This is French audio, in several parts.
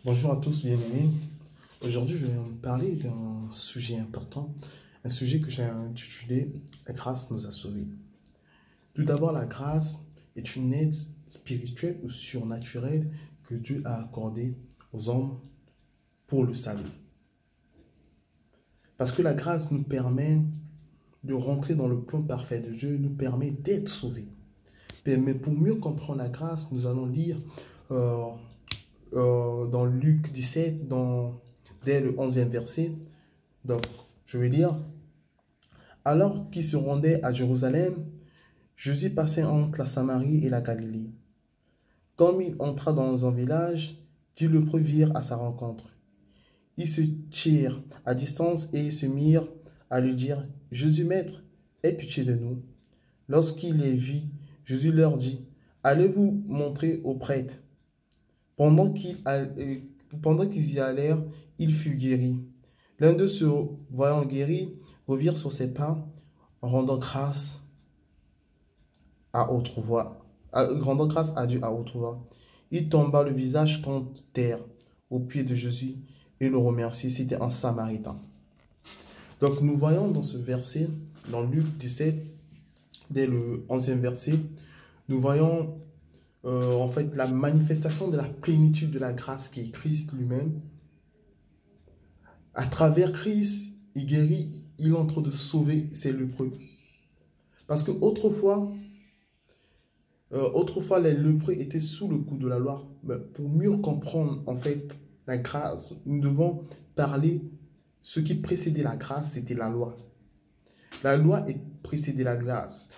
Bonjour à tous, bien-aimés. Aujourd'hui, je vais vous parler d'un sujet important, un sujet que j'ai intitulé « La grâce nous a sauvés ». Tout d'abord, la grâce est une aide spirituelle ou surnaturelle que Dieu a accordée aux hommes pour le salut. Parce que la grâce nous permet de rentrer dans le plan parfait de Dieu, nous permet d'être sauvés. Mais pour mieux comprendre la grâce, nous allons lire dans Luc 17, dès le 11e verset. Donc, je vais lire. Alors qu'il se rendait à Jérusalem, Jésus passait entre la Samarie et la Galilée. Comme il entra dans un village, 10 lépreux virent à sa rencontre. Ils se tirent à distance et se mirent à lui dire, « Jésus, Maître, aie pitié de nous. » Lorsqu'il les vit, Jésus leur dit, « Allez vous montrer aux prêtres. » Pendant qu'ils y allèrent, il fut guéri. L'un d'eux, se voyant guéri, revint sur ses pas, rendant grâce à Dieu à haute voix. Il tomba le visage contre terre, aux pieds de Jésus, et le remerciait. C'était un Samaritain. Donc nous voyons dans ce verset, dans Luc 17, dès le 11e verset, nous voyons en fait la manifestation de la plénitude de la grâce qui est Christ lui-même. À travers Christ, il guérit, il est en train de sauver ses lépreux. Parce que autrefois, les lépreux étaient sous le coup de la loi. Mais pour mieux comprendre en fait la grâce, nous devons parler ce qui précédait la grâce, c'était la loi. La loi précédait la grâce.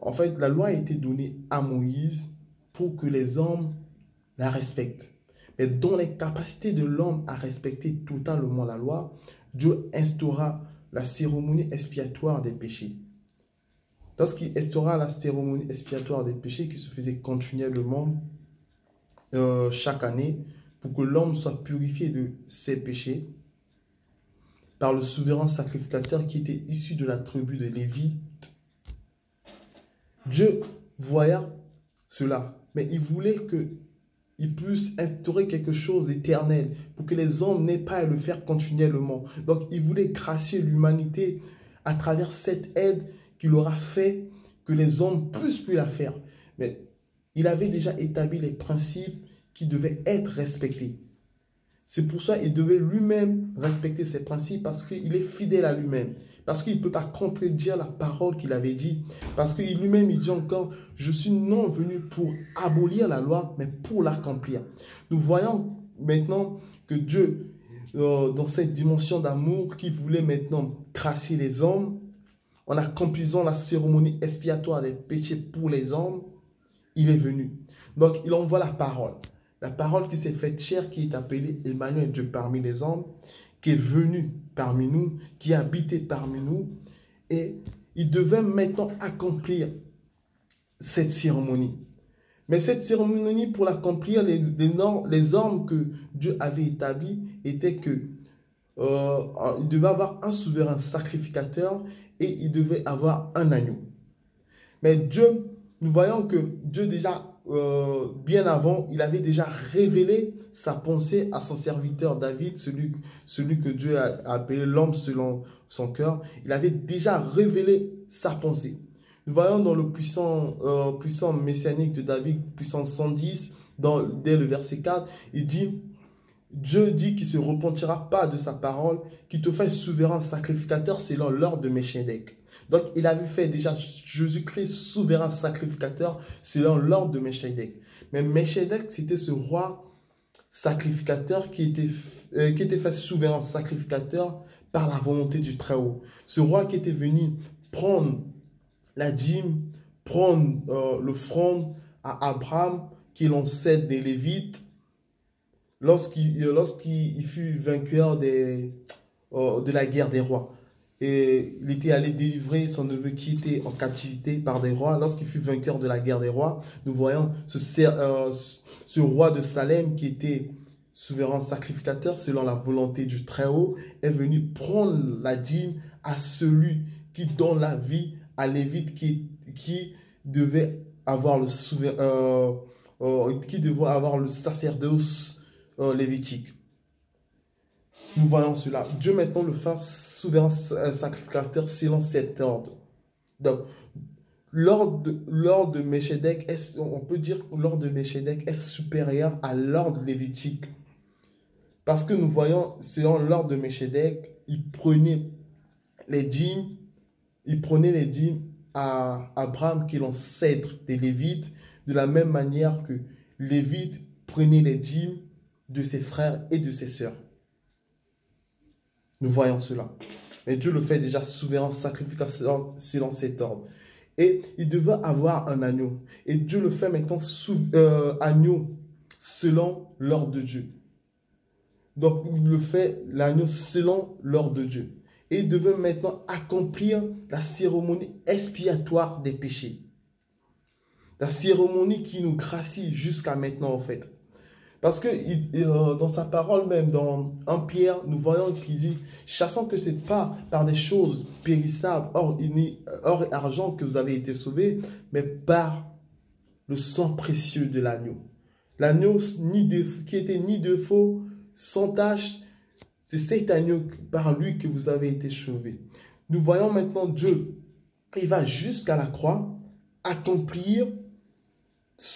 En fait, la loi a été donnée à Moïse pour que les hommes la respectent. Mais dans les capacités de l'homme à respecter totalement la loi, Dieu instaura la cérémonie expiatoire des péchés. Lorsqu'il instaura la cérémonie expiatoire des péchés qui se faisait continuellement chaque année pour que l'homme soit purifié de ses péchés par le souverain sacrificateur qui était issu de la tribu de Lévi, Dieu voyait cela, mais il voulait qu'il puisse instaurer quelque chose d'éternel pour que les hommes n'aient pas à le faire continuellement. Donc, il voulait gracier l'humanité à travers cette aide qu'il aura fait que les hommes puissent plus la faire. Mais il avait déjà établi les principes qui devaient être respectés. C'est pour ça qu'il devait lui-même respecter ses principes parce qu'il est fidèle à lui-même. Parce qu'il ne peut pas contredire la parole qu'il avait dit. Parce qu'il lui-même, il dit encore, je suis non venu pour abolir la loi, mais pour l'accomplir. Nous voyons maintenant que Dieu, dans cette dimension d'amour, qui voulait maintenant gracier les hommes, en accomplissant la cérémonie expiatoire des péchés pour les hommes, il est venu. Donc, il envoie la parole. La parole qui s'est faite chair, qui est appelée Emmanuel, Dieu parmi les hommes, qui est venu parmi nous, qui a habité parmi nous. Et il devait maintenant accomplir cette cérémonie. Mais cette cérémonie, pour l'accomplir, les normes que Dieu avait établies étaient que il devait avoir un souverain sacrificateur et il devait avoir un agneau. Mais Dieu, nous voyons que Dieu déjà, bien avant, il avait déjà révélé sa pensée à son serviteur David, celui que Dieu a appelé l'homme selon son cœur. Il avait déjà révélé sa pensée. Nous voyons dans le puissant messianique de David, puissance 110, dès le verset 4, il dit, Dieu dit qu'il ne se repentira pas de sa parole, qu'il te fait souverain sacrificateur selon l'ordre de Melchizedek. Donc, il avait fait déjà Jésus-Christ souverain sacrificateur selon l'ordre de Melchizedek. Mais Melchizedek, c'était ce roi sacrificateur qui était fait souverain sacrificateur par la volonté du Très-Haut. Ce roi qui était venu prendre la dîme, prendre l'offrande à Abraham, qui est l'ancêtre des Lévites, lorsqu'il fut vainqueur de la guerre des rois. Et il était allé délivrer son neveu qui était en captivité par des rois. Lorsqu'il fut vainqueur de la guerre des rois, nous voyons ce roi de Salem qui était souverain sacrificateur selon la volonté du Très-Haut est venu prendre la dîme à celui qui donne la vie à Lévite qui devait avoir le sacerdoce lévitique. Nous voyons cela. Dieu maintenant le fait souverain sacrificateur selon cet ordre. Donc, l'ordre de Melchizedek, on peut dire que l'ordre de Melchizedek est supérieur à l'ordre lévitique. Parce que nous voyons, selon l'ordre de Melchizedek, il prenait les dîmes à Abraham, qui est l'ancêtre des Lévites, de la même manière que Lévite prenait les dîmes de ses frères et de ses sœurs. Nous voyons cela. Mais Dieu le fait déjà souverain sacrificateur selon cet ordre. Et il devait avoir un agneau. Et Dieu le fait maintenant agneau selon l'ordre de Dieu. Donc il le fait l'agneau selon l'ordre de Dieu. Et il devait maintenant accomplir la cérémonie expiatoire des péchés. La cérémonie qui nous gracie jusqu'à maintenant en fait. Parce que dans sa parole même, dans 1 Pierre, nous voyons qu'il dit, sachant que ce n'est pas par des choses périssables, or et argent que vous avez été sauvés, mais par le sang précieux de l'agneau. L'agneau qui était ni de faux, sans tache, c'est cet agneau par lui que vous avez été sauvés. Nous voyons maintenant Dieu, il va jusqu'à la croix, accomplir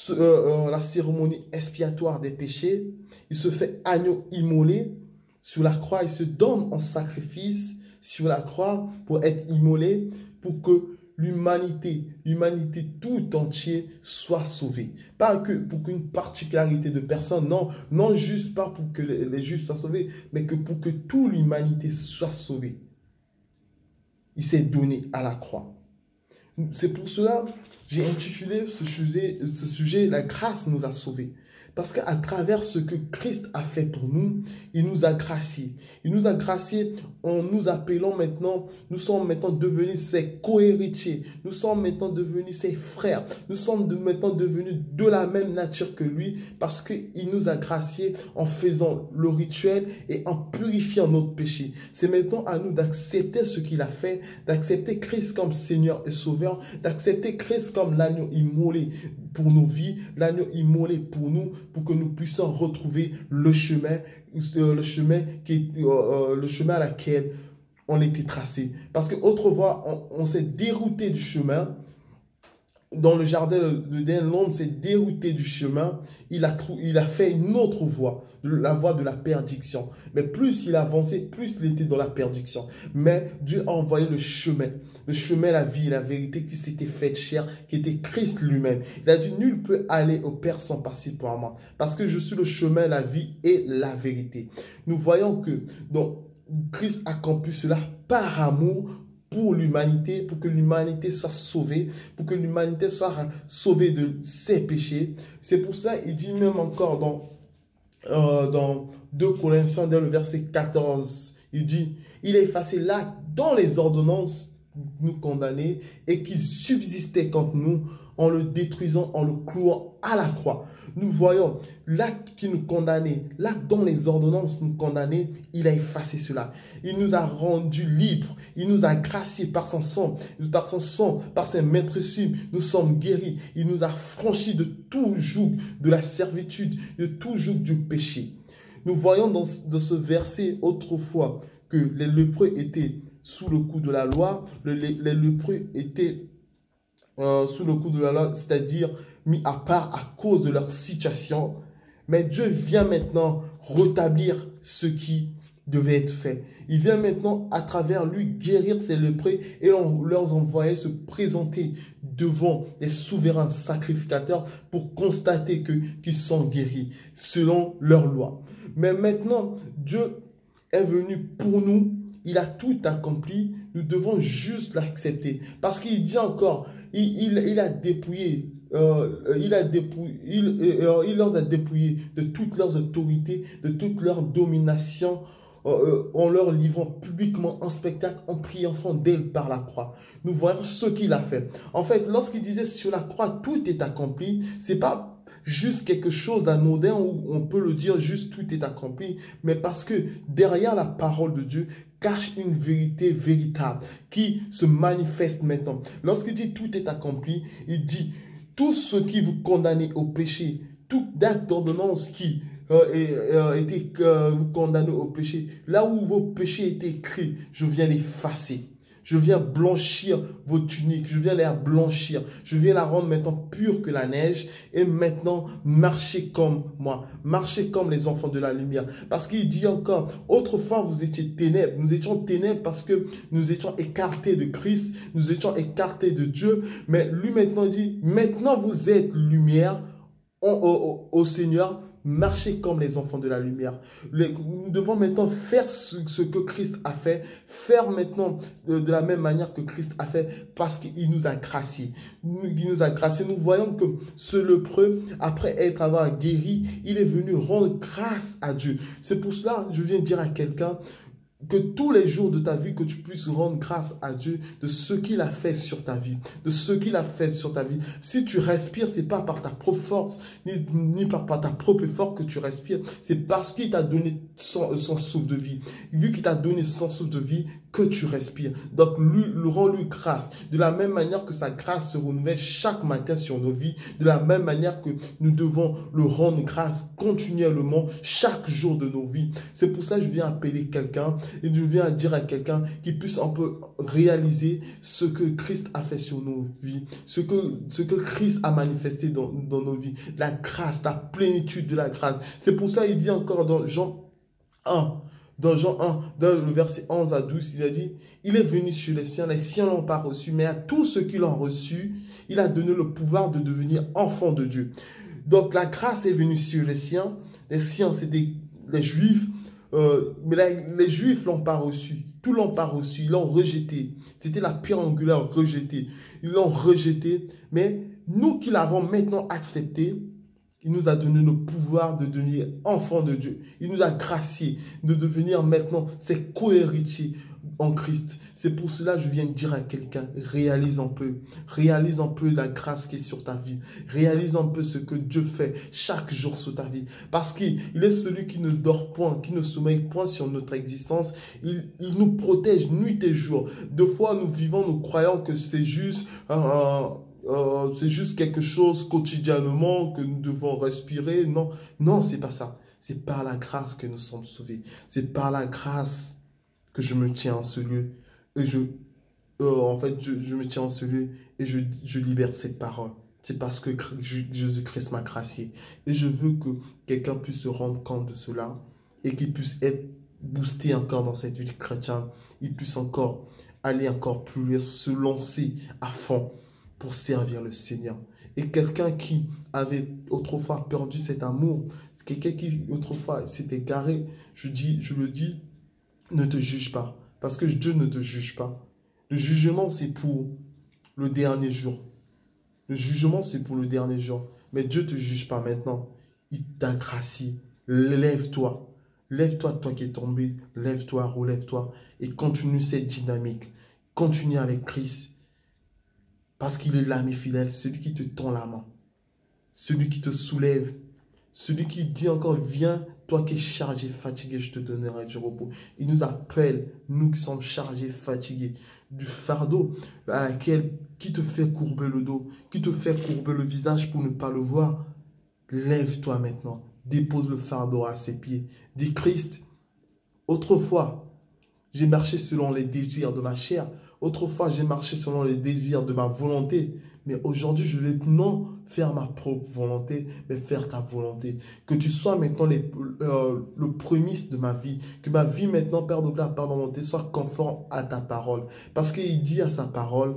la cérémonie expiatoire des péchés. Il se fait agneau immolé sur la croix. Il se donne en sacrifice sur la croix pour être immolé, pour que l'humanité tout entière soit sauvée. Pas que pour qu'une particularité de personnes, non, non juste pas pour que les justes soient sauvés, mais que pour que toute l'humanité soit sauvée. Il s'est donné à la croix. C'est pour cela que j'ai intitulé ce sujet « La grâce nous a sauvés ». Parce qu'à travers ce que Christ a fait pour nous, il nous a graciés. Il nous a graciés en nous appelant maintenant, nous sommes maintenant devenus ses co-héritiers. Nous sommes maintenant devenus ses frères. Nous sommes maintenant devenus de la même nature que lui parce qu'il nous a graciés en faisant le rituel et en purifiant notre péché. C'est maintenant à nous d'accepter ce qu'il a fait, d'accepter Christ comme Seigneur et Sauveur, d'accepter Christ comme l'agneau immolé pour nos vies, l'agneau immolé pour nous, pour que nous puissions retrouver le chemin à laquelle on était tracé. Parce que autrefois, on s'est dérouté du chemin. Dans le jardin d'Éden, l'homme s'est dérouté du chemin. Il a fait une autre voie, la voie de la perdition. Mais plus il avançait, plus il était dans la perdition. Mais Dieu a envoyé le chemin, la vie et la vérité qui s'était fait chair, qui était Christ lui-même. Il a dit, nul peut aller au Père sans passer par moi. Parce que je suis le chemin, la vie et la vérité. Nous voyons que donc, Christ a accompli cela par amour, pour l'humanité, pour que l'humanité soit sauvée, pour que l'humanité soit sauvée de ses péchés. C'est pour ça qu'il dit même encore dans 2 Corinthiens, dans le verset 14, il dit, il a effacé l'acte dans les ordonnances nous condamner et qui subsistait contre nous en le détruisant, en le clouant à la croix. Nous voyons l'acte qui nous condamnait, l'acte dont les ordonnances nous condamnaient, il a effacé cela. Il nous a rendus libres, il nous a graciés par son sang, par ses maîtresses, nous sommes guéris. Il nous a franchis de tout joug de la servitude, de tout joug du péché. Nous voyons dans ce verset autrefois que les lépreux étaient sous le coup de la loi, les lépreux étaient sous le coup de la loi, c'est-à-dire mis à part à cause de leur situation. Mais Dieu vient maintenant rétablir ce qui devait être fait. Il vient maintenant à travers lui guérir ces lépreux et on leur envoyait se présenter devant les souverains sacrificateurs pour constater qu'ils sont guéris selon leur loi. Mais maintenant, Dieu est venu pour nous. Il a tout accompli, nous devons juste l'accepter. Parce qu'il dit encore, il leur a dépouillé de toutes leurs autorités, de toute leur domination, en leur livrant publiquement un spectacle, en triomphant d'elle par la croix. Nous voyons ce qu'il a fait. En fait, lorsqu'il disait sur la croix, tout est accompli, c'est pas juste quelque chose d'anodin où on peut le dire juste tout est accompli, mais parce que derrière la parole de Dieu cache une vérité véritable qui se manifeste maintenant. Lorsqu'il dit tout est accompli, il dit tout ce qui vous condamnez au péché, tout acte d'ordonnance qui été condamné au péché, là où vos péchés étaient écrits, je viens l'effacer. Je viens blanchir vos tuniques, je viens les blanchir, je viens la rendre maintenant pure que la neige et maintenant marchez comme moi, marchez comme les enfants de la lumière. Parce qu'il dit encore, autrefois vous étiez ténèbres, nous étions ténèbres parce que nous étions écartés de Christ, nous étions écartés de Dieu, mais lui maintenant dit, maintenant vous êtes lumière au Seigneur. Marcher comme les enfants de la lumière. Nous devons maintenant faire ce que Christ a fait, faire maintenant de la même manière que Christ a fait, parce qu'il nous a graciés. Il nous a graciés. Nous voyons que ce lépreux, après avoir guéri, il est venu rendre grâce à Dieu. C'est pour cela que je viens dire à quelqu'un, que tous les jours de ta vie, que tu puisses rendre grâce à Dieu de ce qu'il a fait sur ta vie. De ce qu'il a fait sur ta vie. Si tu respires, ce n'est pas par ta propre force, ni par ta propre effort que tu respires. C'est parce qu'il t'a donné son souffle de vie. Vu qu'il t'a donné son souffle de vie, que tu respires. Donc, rends-lui grâce. De la même manière que sa grâce se renouvelle chaque matin sur nos vies, de la même manière que nous devons le rendre grâce continuellement chaque jour de nos vies. C'est pour ça que je viens appeler quelqu'un et je viens dire à quelqu'un qui puisse un peu réaliser ce que Christ a fait sur nos vies, ce que Christ a manifesté dans nos vies, la grâce, la plénitude de la grâce. C'est pour ça qu'il dit encore dans Jean 1, dans Jean 1, dans le verset 11 à 12, il a dit, il est venu chez les siens l'ont pas reçu, mais à tous ceux qui l'ont reçu, il a donné le pouvoir de devenir enfants de Dieu. Donc la grâce est venue sur les siens c'était les Juifs, mais les Juifs l'ont pas reçu, tous l'ont pas reçu, ils l'ont rejeté. C'était la pierre angulaire rejetée. Ils l'ont rejeté, mais nous qui l'avons maintenant accepté, il nous a donné le pouvoir de devenir enfants de Dieu. Il nous a graciés de devenir maintenant ses co-héritiers en Christ. C'est pour cela que je viens de dire à quelqu'un, réalise un peu la grâce qui est sur ta vie. Réalise un peu ce que Dieu fait chaque jour sur ta vie. Parce qu'il est celui qui ne dort point, qui ne sommeille point sur notre existence. Il nous protège nuit et jour. Deux fois, nous vivons, nous croyons que c'est juste quelque chose quotidiennement que nous devons respirer. Non, non, c'est pas ça. C'est par la grâce que nous sommes sauvés. C'est par la grâce que je me tiens en ce lieu. Et je me tiens en ce lieu et je libère cette parole. C'est parce que Jésus-Christ m'a gracié. Et je veux que quelqu'un puisse se rendre compte de cela et qu'il puisse être boosté encore dans cette vie chrétienne. Il puisse encore aller encore plus loin, se lancer à fond pour servir le Seigneur. Et quelqu'un qui avait autrefois perdu cet amour, quelqu'un qui autrefois s'est égaré, je le dis, ne te juge pas. Parce que Dieu ne te juge pas. Le jugement, c'est pour le dernier jour. Le jugement, c'est pour le dernier jour. Mais Dieu ne te juge pas maintenant. Il t'a gracié. Lève-toi. Lève-toi, toi qui es tombé. Lève-toi, relève-toi. Et continue cette dynamique. Continue avec Christ. Parce qu'il est l'ami fidèle, celui qui te tend la main, celui qui te soulève, celui qui dit encore, viens, toi qui es chargé, fatigué, je te donnerai du repos. Il nous appelle, nous qui sommes chargés, fatigués, du fardeau qui te fait courber le dos, qui te fait courber le visage pour ne pas le voir. Lève-toi maintenant, dépose le fardeau à ses pieds. Dis Christ, autrefois, j'ai marché selon les désirs de ma chair. Autrefois, j'ai marché selon les désirs de ma volonté. Mais aujourd'hui, je vais non faire ma propre volonté, mais faire ta volonté. Que tu sois maintenant le prémisse de ma vie. Que ma vie maintenant, Père de gloire, Père de volonté, soit conforme à ta parole. Parce qu'il dit à sa parole,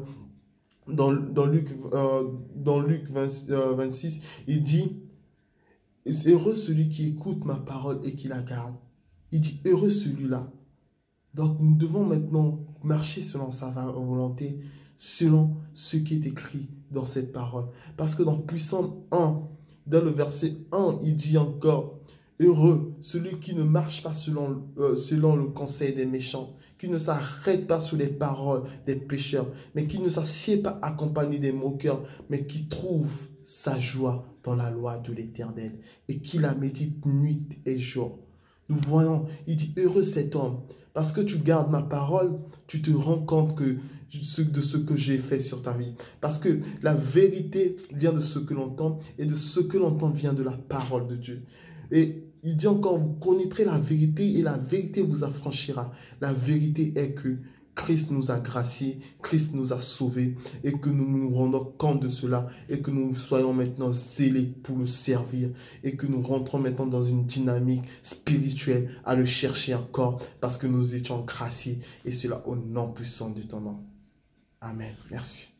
dans Luc 26, il dit, « Heureux celui qui écoute ma parole et qui la garde. » Il dit, « Heureux celui-là. » Donc, nous devons maintenant marcher selon sa volonté, selon ce qui est écrit dans cette parole. Parce que dans Puissant 1, dans le verset 1, il dit encore, « Heureux celui qui ne marche pas selon le conseil des méchants, qui ne s'arrête pas sous les paroles des pécheurs, mais qui ne s'assied pas accompagné des moqueurs, mais qui trouve sa joie dans la loi de l'Éternel et qui la médite nuit et jour. » Nous voyons, il dit, heureux cet homme, parce que tu gardes ma parole, tu te rends compte de ce que j'ai fait sur ta vie. Parce que la vérité vient de ce que l'on entend, et de ce que l'on entend vient de la parole de Dieu. Et il dit encore, vous connaîtrez la vérité et la vérité vous affranchira. La vérité est que Christ nous a graciés, Christ nous a sauvés et que nous nous rendons compte de cela et que nous soyons maintenant zélés pour le servir et que nous rentrons maintenant dans une dynamique spirituelle à le chercher encore parce que nous étions graciés et cela au nom puissant de ton nom. Amen. Merci.